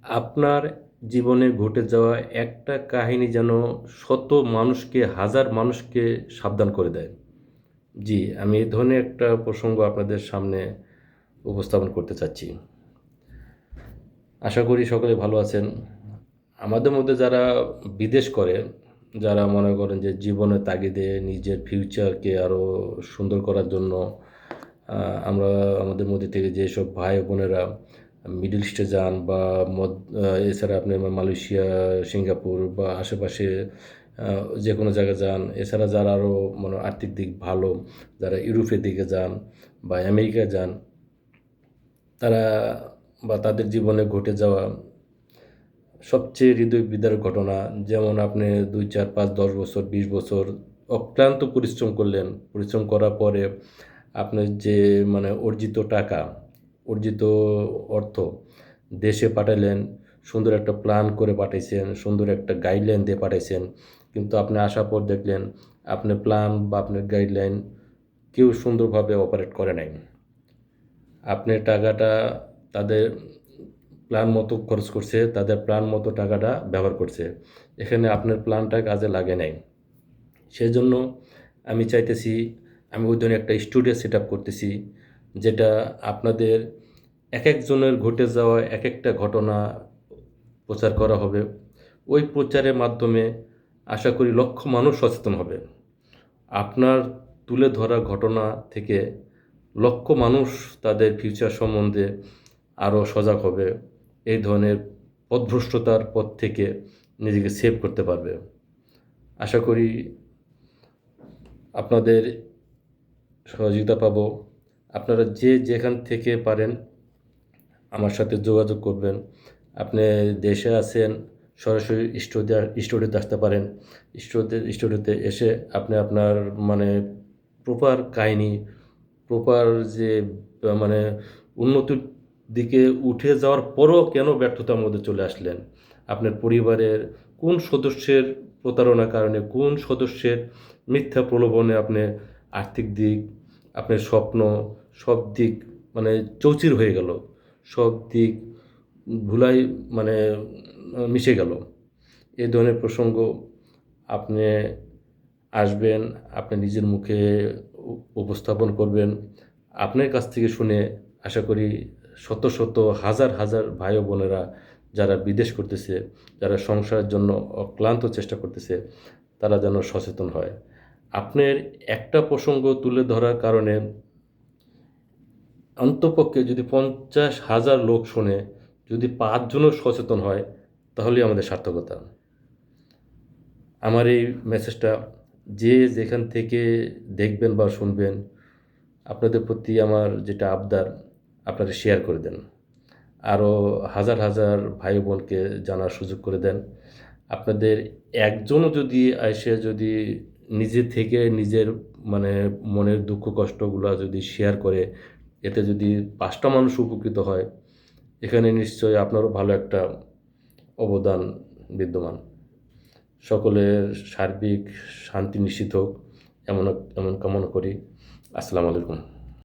আপনার জীবনে ঘটে যাওয়া একটা কাহিনী যেন শত মানুষকে, হাজার মানুষকে সাবধান করে দেয়। জি, আমি এই ধরনের একটা প্রসঙ্গ আপনাদের সামনে উপস্থাপন করতে চাচ্ছি। আশা করি সকলে ভালো আছেন। আমাদের মধ্যে যারা বিদেশ করে, যারা মনে করেন যে জীবনের তাগিদে নিজের ফিউচারকে আরও সুন্দর করার জন্য আমরা আমাদের মধ্যে থেকে যেসব ভাই বোনেরা মিডল ইস্টে যান বা এছাড়া আপনি মালয়েশিয়া, সিঙ্গাপুর বা আশেপাশে যে কোনো জায়গায় যান, এছাড়া যারা আরও মানে আর্থিক দিক ভালো, যারা ইউরোপের দিকে যান বা আমেরিকায় যান, তারা বা তাদের জীবনে ঘটে যাওয়া সবচেয়ে হৃদয় বিদারক ঘটনা, যেমন আপনি 2, 4, 5, 10 বছর, 20 বছর অক্লান্ত পরিশ্রম করলেন। পরিশ্রম করার পরে আপনার যে মানে অর্জিত টাকা, অর্জিত অর্থ দেশে পাঠাইলেন, সুন্দর একটা প্ল্যান করে পাঠাইছেন, সুন্দর একটা গাইডলাইন দিয়ে পাঠাইছেন। কিন্তু আপনি আসার পর দেখলেন আপনার প্ল্যান বা আপনার গাইডলাইন কেউ সুন্দরভাবে অপারেট করে নাই। আপনার টাকাটা তাদের প্ল্যান মতো খরচ করছে, তাদের প্ল্যান মতো টাকাটা ব্যবহার করছে। এখানে আপনার প্ল্যানটা কাজে লাগে নাই। সেজন্য আমি চাইতেছি, আমি ওই ধরনের একটা স্টুডিও সেট আপ করতেছি, যেটা আপনাদের এক একজনের ঘটে যাওয়া এক একটা ঘটনা প্রচার করা হবে। ওই প্রচারের মাধ্যমে আশা করি লক্ষ মানুষ সচেতন হবে। আপনার তুলে ধরা ঘটনা থেকে লক্ষ মানুষ তাদের ফিউচার সম্বন্ধে আরও সজাগ হবে, এই ধরনের পথভ্রষ্টতার পথ থেকে নিজেকে সেভ করতে পারবে। আশা করি আপনাদের সহযোগিতা পাবো। আপনারা যে যেখান থেকে পারেন আমার সাথে যোগাযোগ করবেন। আপনি দেশে আছেন, সরাসরি স্টুডিওতে আসতে পারেন। স্টুডিওতে এসে আপনি আপনার মানে প্রপার কাহিনী, প্রপার যে মানে উন্নতির দিকে উঠে যাওয়ার পরও কেন ব্যর্থতার মধ্যে চলে আসলেন, আপনার পরিবারের কোন সদস্যের প্রতারণার কারণে, কোন সদস্যের মিথ্যা প্রলোভনে আপনি আর্থিক দিক, আপনার স্বপ্ন, সব দিক মানে চৌচির হয়ে গেল, সব দিক ধুলাই মানে মিশে গেল। এই ধরনের প্রসঙ্গ আপনি আসবেন, আপনি নিজের মুখে উপস্থাপন করবেন। আপনার কাছ থেকে শুনে আশা করি শত শত হাজার হাজার ভাই ও বোনেরা যারা বিদেশ করতেছে, যারা সংসারের জন্য অক্লান্ত চেষ্টা করতেছে, তারা যেন সচেতন হয়। আপনার একটা প্রসঙ্গ তুলে ধরার কারণে অন্তপক্ষে যদি 50,000 লোক শোনে, যদি 5 জনও সচেতন হয়, তাহলেই আমাদের সার্থকতা। আমার এই মেসেজটা যে যেখান থেকে দেখবেন বা শুনবেন, আপনাদের প্রতি আমার যেটা আবদার, আপনারা শেয়ার করে দেন। আরও হাজার হাজার ভাই বোনকে জানার সুযোগ করে দেন। আপনাদের একজনও যদি এসে যদি নিজে থেকে নিজের মানে মনের দুঃখ কষ্টগুলো যদি শেয়ার করে, এতে যদি 5টা মানুষ উপকৃত হয়, এখানে নিশ্চয়ই আপনারও ভালো একটা অবদান বিদ্যমান। সকলের সার্বিক শান্তি নিশ্চিত হোক, এমন এমন কামনা করি। আসসালামু আলাইকুম।